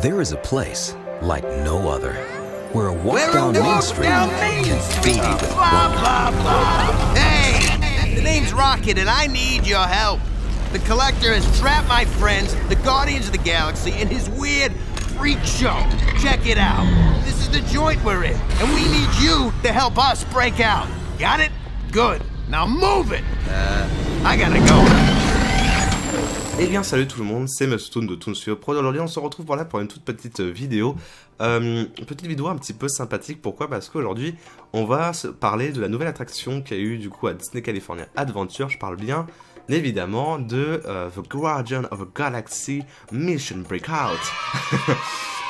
There is a place like no other, where a walk down Main Street can fill you with wonder. Hey! The name's Rocket, and I need your help. The Collector has trapped my friends, the Guardians of the Galaxy, in his weird freak show. Check it out. This is the joint we're in, and we need you to help us break out. Got it? Good. Now move it! I gotta go. Eh bien salut tout le monde, c'est Mustone de Toon Studio Pro. Aujourd'hui on se retrouve voilà pour une toute petite vidéo. Une petite vidéo un petit peu sympathique. Pourquoi? Parce qu'aujourd'hui on va se parler de la nouvelle attraction qu'il y a eu du coup à Disney California Adventure. Je parle bien évidemment de The Guardian of the Galaxy Mission Breakout.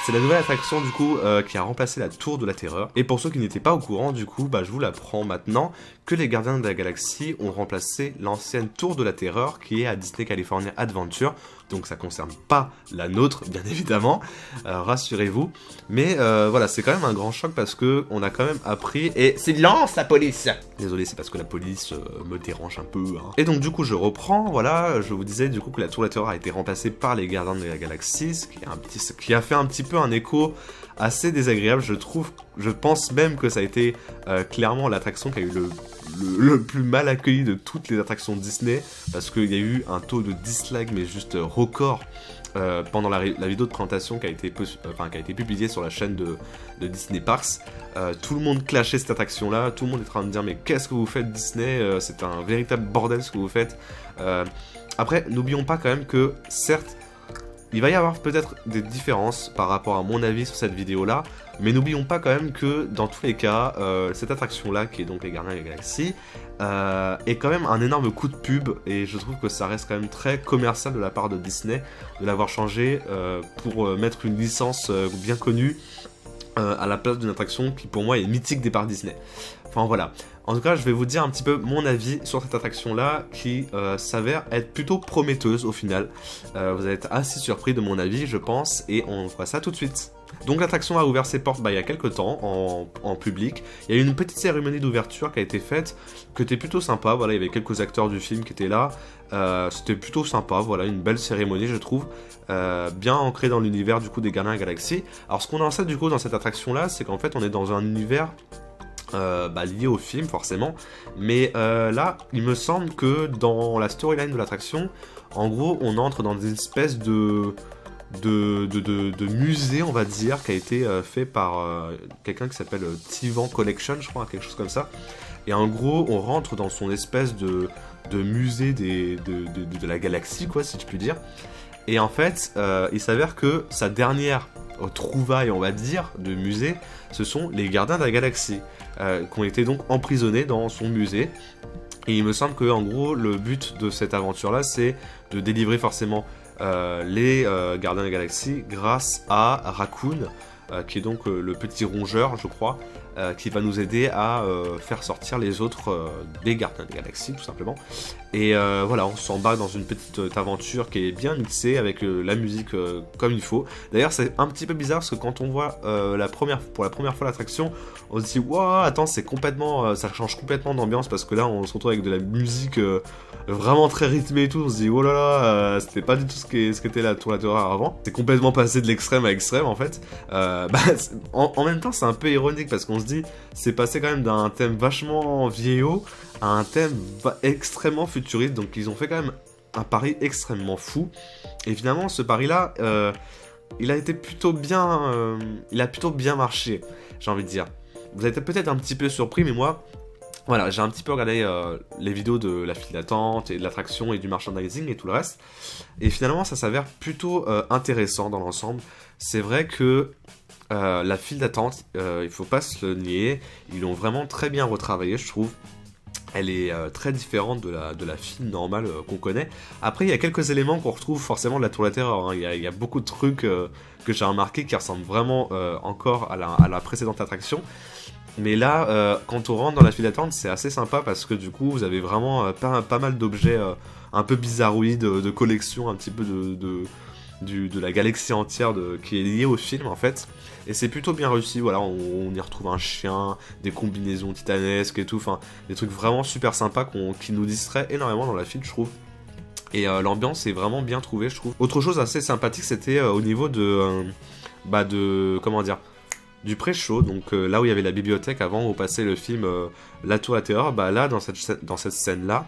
C'est la nouvelle attraction du coup qui a remplacé la Tour de la Terreur. Et pour ceux qui n'étaient pas au courant du coup, je vous l'apprends maintenant que les Gardiens de la Galaxie ont remplacé l'ancienne Tour de la Terreur qui est à Disney California Adventure. Donc ça concerne pas la nôtre bien évidemment, rassurez-vous. Mais voilà, c'est quand même un grand choc parce que on a quand même appris... Et silence la police! Désolé, c'est parce que la police me dérange un peu. Hein. Et donc du coup je reprends, voilà, je vous disais du coup que la Tour de la Terreur a été remplacée par les Gardiens de la Galaxie, ce qui a fait un petit peu un écho assez désagréable, je trouve. Je pense même que ça a été clairement l'attraction qui a eu le plus mal accueilli de toutes les attractions Disney, parce qu'il y a eu un taux de dislike mais juste record pendant la vidéo de présentation qui a été publiée sur la chaîne de Disney Parks. Tout le monde clashait cette attraction là, tout le monde est en train de dire mais qu'est-ce que vous faites Disney, c'est un véritable bordel ce que vous faites. Après n'oublions pas quand même que certes il va y avoir peut-être des différences par rapport à mon avis sur cette vidéo là, mais n'oublions pas quand même que dans tous les cas, cette attraction là qui est donc les Gardiens de la Galaxie est quand même un énorme coup de pub, et je trouve que ça reste quand même très commercial de la part de Disney de l'avoir changé pour mettre une licence bien connue à la place d'une attraction qui pour moi est mythique des parcs Disney. Enfin voilà. En tout cas, je vais vous dire un petit peu mon avis sur cette attraction-là qui s'avère être plutôt prometteuse au final. Vous allez être assez surpris de mon avis, je pense, et on voit ça tout de suite. Donc l'attraction a ouvert ses portes il y a quelques temps en public. Il y a eu une petite cérémonie d'ouverture qui a été faite, qui était plutôt sympa. Voilà, il y avait quelques acteurs du film qui étaient là. C'était plutôt sympa, voilà, une belle cérémonie je trouve, bien ancrée dans l'univers du coup des Gardiens de la Galaxie. Alors ce qu'on en sait du coup dans cette attraction-là, c'est qu'en fait on est dans un univers lié au film forcément, mais là il me semble que dans la storyline de l'attraction, en gros on entre dans une espèce de musée on va dire, qui a été fait par quelqu'un qui s'appelle Tivan Collection je crois, quelque chose comme ça, et en gros on rentre dans son espèce de musée de la galaxie quoi, si je puis dire. Et en fait il s'avère que sa dernière trouvaille on va dire de musée, ce sont les Gardiens de la Galaxie qui ont été donc emprisonnés dans son musée. Et il me semble que en gros le but de cette aventure là c'est de délivrer forcément les Gardiens de la Galaxie grâce à Raccoon, qui est donc le petit rongeur je crois, qui va nous aider à faire sortir les autres des Gardiens de la Galaxie tout simplement. Et voilà, on s'embarque dans une petite aventure qui est bien mixée avec la musique comme il faut. D'ailleurs c'est un petit peu bizarre parce que quand on voit pour la première fois l'attraction, on se dit waouh, attends, c'est complètement, ça change complètement d'ambiance, parce que là on se retrouve avec de la musique vraiment très rythmée et tout. On se dit oh là là, c'était pas du tout ce qu'était la Tour de la Terreur avant. C'est complètement passé de l'extrême à l'extrême en fait. En même temps c'est un peu ironique parce qu'on se dit c'est passé quand même d'un thème vachement vieillot à un thème extrêmement futuriste, donc ils ont fait quand même un pari extrêmement fou. Et finalement ce pari là il a été plutôt bien, il a plutôt bien marché, j'ai envie de dire. Vous êtes peut-être un petit peu surpris, mais moi voilà, j'ai un petit peu regardé les vidéos de la file d'attente et de l'attraction et du merchandising et tout le reste, et finalement ça s'avère plutôt intéressant dans l'ensemble. C'est vrai que la file d'attente, il faut pas se le nier, ils l'ont vraiment très bien retravaillé je trouve. Elle est très différente de la file normale qu'on connaît. Après il y a quelques éléments qu'on retrouve forcément de la Tour de la Terreur, hein. Il y a beaucoup de trucs que j'ai remarqué qui ressemblent vraiment encore à la précédente attraction. Mais là, quand on rentre dans la file d'attente, c'est assez sympa parce que du coup, vous avez vraiment pas mal d'objets un peu bizarroïdes, de collection un petit peu de la galaxie entière qui est liée au film en fait. Et c'est plutôt bien réussi, voilà, on y retrouve un chien, des combinaisons titanesques et tout, enfin des trucs vraiment super sympas qui nous distraient énormément dans la file je trouve. Et l'ambiance est vraiment bien trouvée je trouve. Autre chose assez sympathique, c'était au niveau comment dire, du pré-show, donc là où il y avait la bibliothèque avant où passait le film La Tour à Terreur, bah là dans cette scène là,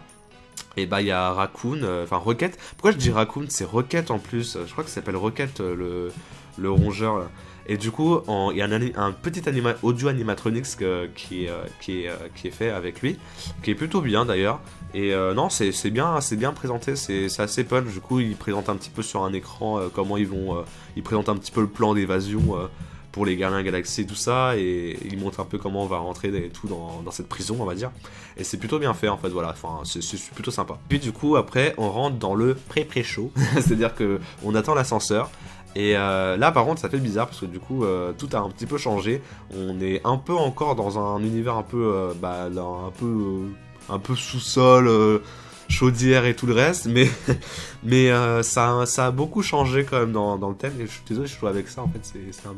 et bah il y a Raccoon, enfin Rocket. Pourquoi je dis Raccoon? C'est Rocket en plus. Je crois que ça s'appelle Rocket le rongeur. Là. Et du coup, il y a un petit audio animatronics qui est fait avec lui, qui est plutôt bien d'ailleurs. Et non, c'est bien présenté, c'est assez punch. Du coup, il présente un petit peu sur un écran comment ils présentent un petit peu le plan d'évasion pour les Gardiens de la Galaxie et tout ça, et il montre un peu comment on va rentrer et tout dans cette prison, on va dire. Et c'est plutôt bien fait en fait, voilà, enfin c'est plutôt sympa. Puis du coup après on rentre dans le pré-show, c'est-à-dire que on attend l'ascenseur. Et là par contre ça fait bizarre parce que du coup tout a un petit peu changé. On est un peu encore dans un univers un peu un peu sous-sol, chaudière et tout le reste, mais ça a beaucoup changé quand même dans le thème, et je suis désolé, je joue avec ça en fait, c'est une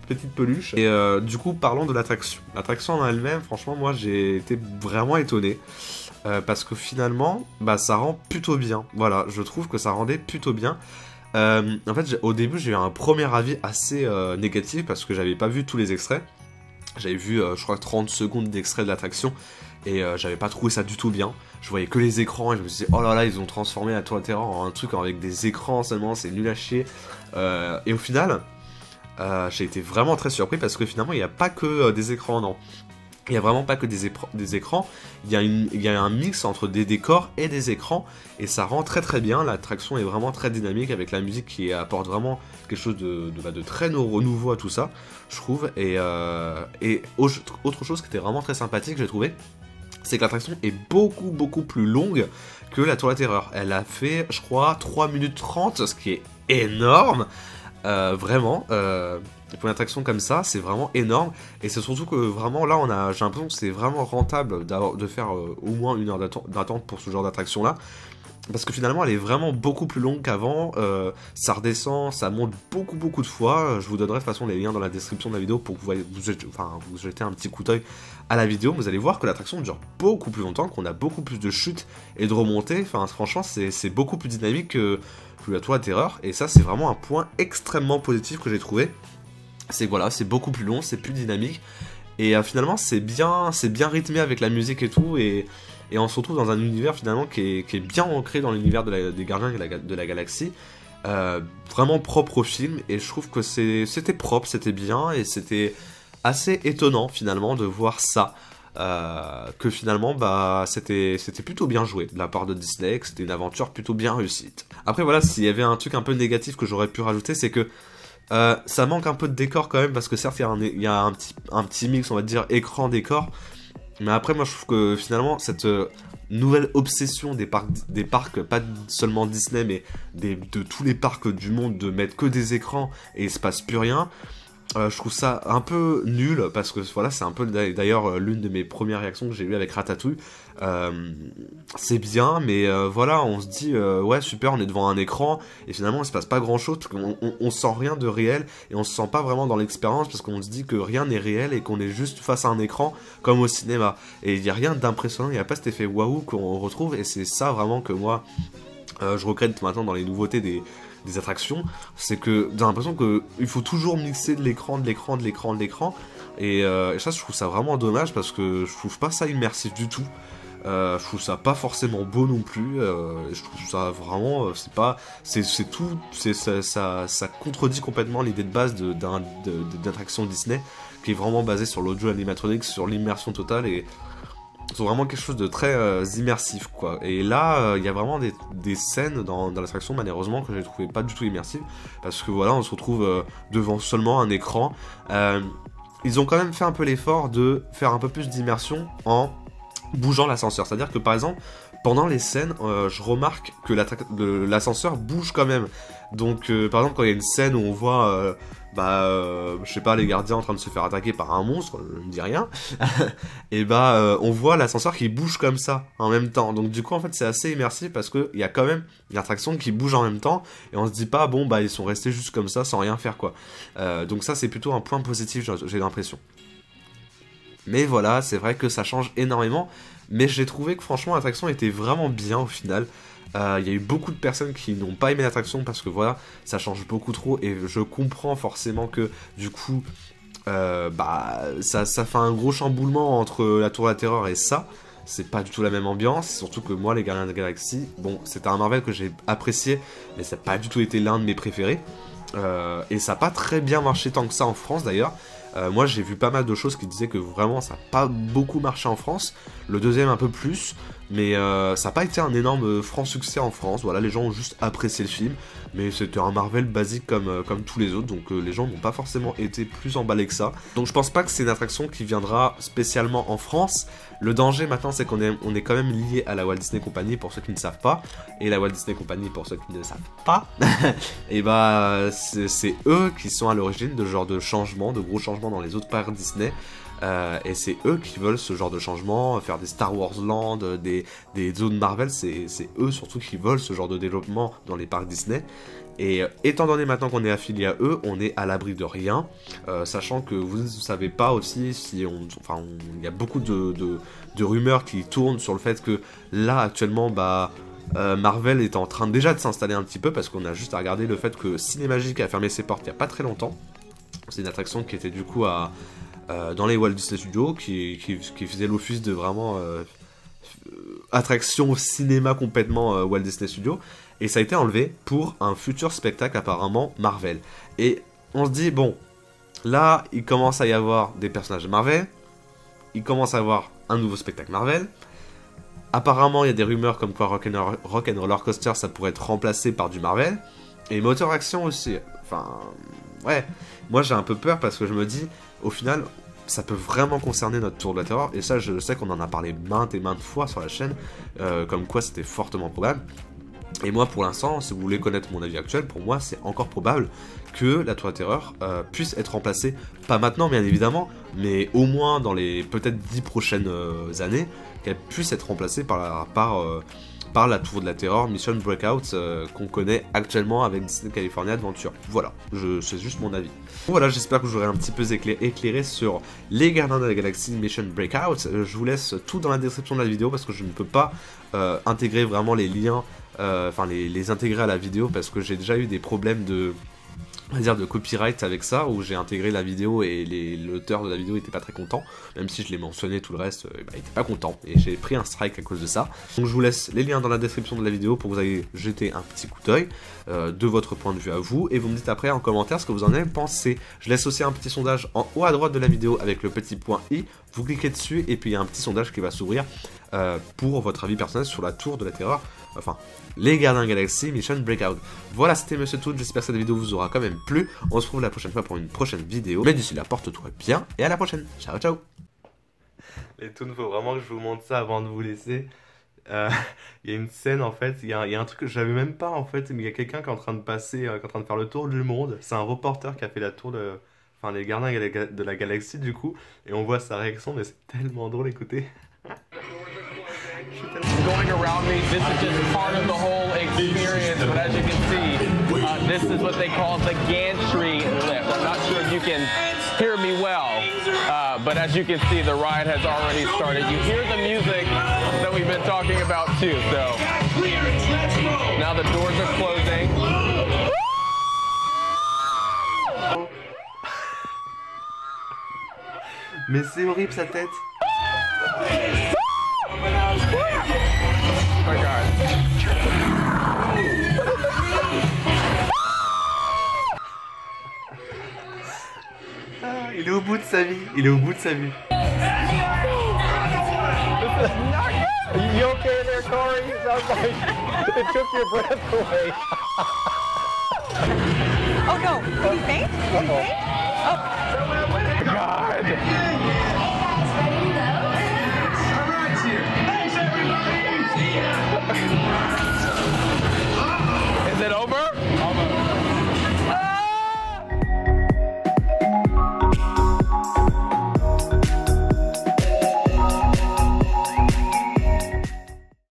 petite peluche. Et du coup parlons de l'attraction. L'attraction en elle-même, franchement moi j'ai été vraiment étonné. Parce que finalement, bah, ça rend plutôt bien. Voilà, je trouve que ça rendait plutôt bien. En fait, au début, j'ai eu un premier avis assez négatif parce que j'avais pas vu tous les extraits. J'avais vu, je crois, 30 secondes d'extrait de l'attraction et j'avais pas trouvé ça du tout bien. Je voyais que les écrans et je me disais, oh là là, ils ont transformé la Tour de Terreur en un truc avec des écrans seulement, c'est nul à chier. Et au final, j'ai été vraiment très surpris parce que finalement, il n'y a pas que des écrans, non. Il n'y a vraiment pas que des écrans, il y a un mix entre des décors et des écrans, et ça rend très très bien. L'attraction est vraiment très dynamique avec la musique qui apporte vraiment quelque chose de très nouveau à tout ça, je trouve. Et autre chose qui était vraiment très sympathique, j'ai trouvé, c'est que l'attraction est beaucoup plus longue que la Tour de la Terreur. Elle a fait, je crois, 3 minutes 30, ce qui est énorme, vraiment. Pour une attraction comme ça, c'est vraiment énorme, et c'est surtout que vraiment là, j'ai l'impression que c'est vraiment rentable de faire au moins 1 heure d'attente pour ce genre d'attraction là, parce que finalement elle est vraiment beaucoup plus longue qu'avant, ça redescend, ça monte beaucoup de fois. Je vous donnerai de toute façon les liens dans la description de la vidéo pour que vous jetez un petit coup d'œil à la vidéo. Vous allez voir que l'attraction dure beaucoup plus longtemps, qu'on a beaucoup plus de chutes et de remontées, enfin franchement c'est beaucoup plus dynamique que la Tour de la Terreur, et ça c'est vraiment un point extrêmement positif que j'ai trouvé. C'est voilà, c'est beaucoup plus long, c'est plus dynamique, et finalement c'est bien rythmé avec la musique et tout, et on se retrouve dans un univers finalement qui est bien ancré dans l'univers des Gardiens de la Galaxie, vraiment propre au film, et je trouve que c'était propre, c'était bien, et c'était assez étonnant finalement de voir ça, que finalement bah c'était plutôt bien joué de la part de Disney, que c'était une aventure plutôt bien réussie. Après voilà, s'il y avait un truc un peu négatif que j'aurais pu rajouter, c'est que ça manque un peu de décor quand même, parce que certes il y a un petit mix, on va dire, écran-décor, mais après moi je trouve que finalement cette nouvelle obsession des parcs, pas seulement Disney mais de tous les parcs du monde, de mettre que des écrans et il se passe plus rien, je trouve ça un peu nul, parce que voilà, c'est un peu d'ailleurs l'une de mes premières réactions que j'ai eues avec Ratatouille. C'est bien, mais voilà, on se dit ouais super, on est devant un écran et finalement il se passe pas grand chose, on sent rien de réel et on se sent pas vraiment dans l'expérience, parce qu'on se dit que rien n'est réel et qu'on est juste face à un écran comme au cinéma, et il y a rien d'impressionnant, il y a pas cet effet waouh qu'on retrouve, et c'est ça vraiment que moi je regrette maintenant dans les nouveautés des attractions, c'est que j'ai l'impression qu'il faut toujours mixer de l'écran, et ça je trouve ça vraiment dommage, parce que je trouve pas ça immersif du tout. Je trouve ça pas forcément beau non plus, je trouve ça vraiment, ça contredit complètement l'idée de base d'attraction Disney, qui est vraiment basée sur l'audio animatronique, sur l'immersion totale, et c'est vraiment quelque chose de très immersif quoi. Et là il y a vraiment des scènes dans l'attraction malheureusement que j'ai trouvé pas du tout immersives, parce que voilà, on se retrouve devant seulement un écran. Ils ont quand même fait un peu l'effort de faire un peu plus d'immersion en bougeant l'ascenseur, c'est à dire que par exemple pendant les scènes je remarque que l'ascenseur bouge quand même. Donc par exemple quand il y a une scène où on voit je sais pas, les gardiens en train de se faire attaquer par un monstre, je ne dis rien, et on voit l'ascenseur qui bouge comme ça en même temps. Donc du coup en fait c'est assez immersif, parce qu'il y a quand même une attraction qui bouge en même temps, et on se dit pas bon ils sont restés juste comme ça sans rien faire quoi. Donc ça c'est plutôt un point positif, j'ai l'impression. Mais voilà, c'est vrai que ça change énormément, mais j'ai trouvé que franchement l'attraction était vraiment bien au final. Il y a eu beaucoup de personnes qui n'ont pas aimé l'attraction parce que voilà, ça change beaucoup trop et je comprends forcément que du coup, ça fait un gros chamboulement entre la Tour de la Terreur et ça. C'est pas du tout la même ambiance, surtout que moi, les Gardiens de la Galaxie, bon, c'était un Marvel que j'ai apprécié, mais ça n'a pas du tout été l'un de mes préférés. Et ça n'a pas très bien marché tant que ça en France d'ailleurs. Moi j'ai vu pas mal de choses qui disaient que vraiment ça n'a pas beaucoup marché en France. Le deuxième un peu plus, mais ça n'a pas été un énorme franc succès en France. Voilà, les gens ont juste apprécié le film, mais c'était un Marvel basique comme tous les autres, donc les gens n'ont pas forcément été plus emballés que ça. Donc je pense pas que c'est une attraction qui viendra spécialement en France. Le danger maintenant c'est qu'on est quand même lié à la Walt Disney Company pour ceux qui ne savent pas, et la Walt Disney Company pour ceux qui ne savent pas, et bah c'est eux qui sont à l'origine de ce genre de changement, de gros changements dans les autres parcs Disney. Et c'est eux qui veulent ce genre de changement, faire des Star Wars Land, des zones Marvel, c'est eux surtout qui veulent ce genre de développement dans les parcs Disney. Et étant donné maintenant qu'on est affilié à eux, on est à l'abri de rien, sachant que vous ne savez pas aussi si il y a beaucoup de rumeurs qui tournent sur le fait que là actuellement Marvel est en train déjà de s'installer un petit peu, parce qu'on a juste à regarder le fait que Cinémagique a fermé ses portes il n'y a pas très longtemps. C'est une attraction qui était du coup dans les Walt Disney Studios, qui faisait l'office de vraiment attraction cinéma complètement Walt Disney Studios, et ça a été enlevé pour un futur spectacle apparemment Marvel. Et on se dit, bon, là il commence à y avoir des personnages de Marvel, il commence à y avoir un nouveau spectacle Marvel. Apparemment il y a des rumeurs comme quoi Rock'n'Roller Coaster ça pourrait être remplacé par du Marvel, et Motor Action aussi. Enfin, ouais, moi j'ai un peu peur parce que je me dis, au final, ça peut vraiment concerner notre Tour de la Terreur, et ça je sais qu'on en a parlé maintes et maintes fois sur la chaîne, comme quoi c'était fortement probable. Et moi pour l'instant, si vous voulez connaître mon avis actuel, pour moi c'est encore probable que la Tour de la Terreur puisse être remplacée, pas maintenant bien évidemment, mais au moins dans les peut-être 10 prochaines années, qu'elle puisse être remplacée par la Tour de la Terreur Mission Breakout qu'on connaît actuellement avec Disney California Adventure. Voilà, c'est juste mon avis. Voilà, j'espère que je vous aurai un petit peu éclairé sur les Gardiens de la Galaxie Mission Breakout. Je vous laisse tout dans la description de la vidéo parce que je ne peux pas intégrer vraiment les liens, les intégrer à la vidéo parce que j'ai déjà eu des problèmes de copyright avec ça, où j'ai intégré la vidéo et l'auteur de la vidéo était pas très content, même si je l'ai mentionné tout le reste, il était pas content, et j'ai pris un strike à cause de ça. Donc je vous laisse les liens dans la description de la vidéo pour que vous ayez jeté un petit coup d'œil de votre point de vue à vous, et vous me dites après en commentaire ce que vous en avez pensé. Je laisse aussi un petit sondage en haut à droite de la vidéo avec le petit point i, vous cliquez dessus et puis il y a un petit sondage qui va s'ouvrir pour votre avis personnel sur la Tour de la Terreur, enfin les Gardiens Galaxy Mission Breakout. Voilà, c'était Monsieur Toon, j'espère que cette vidéo vous aura quand même plu. On se retrouve la prochaine fois pour une prochaine vidéo, mais d'ici là, porte-toi bien et à la prochaine. Ciao ciao. Les Toon, faut vraiment que je vous montre ça avant de vous laisser. Il y a une scène en fait, il y a un truc que je savais même pas en fait, mais il y a quelqu'un qui est en train de passer, qui est en train de faire le tour du monde. C'est un reporter qui a fait la tour de... Enfin, les Gardiens de la Galaxie du coup, et on voit sa réaction, mais c'est tellement drôle, écoutez. Going around me, this is just part of the whole experience, but as you can see, this is what they call the gantry lift. I'm not sure if you can hear me well, but as you can see, the ride has already started. You hear the music that we've been talking about too, so now the doors are closing. Mais c'est horrible sa tête. Oh my God. Il est au bout de sa vie, il est au bout de sa vie. You okay there, Corey? Sounds like it took your breath away. Oh no, did he faint? Did he faint? Oh. God.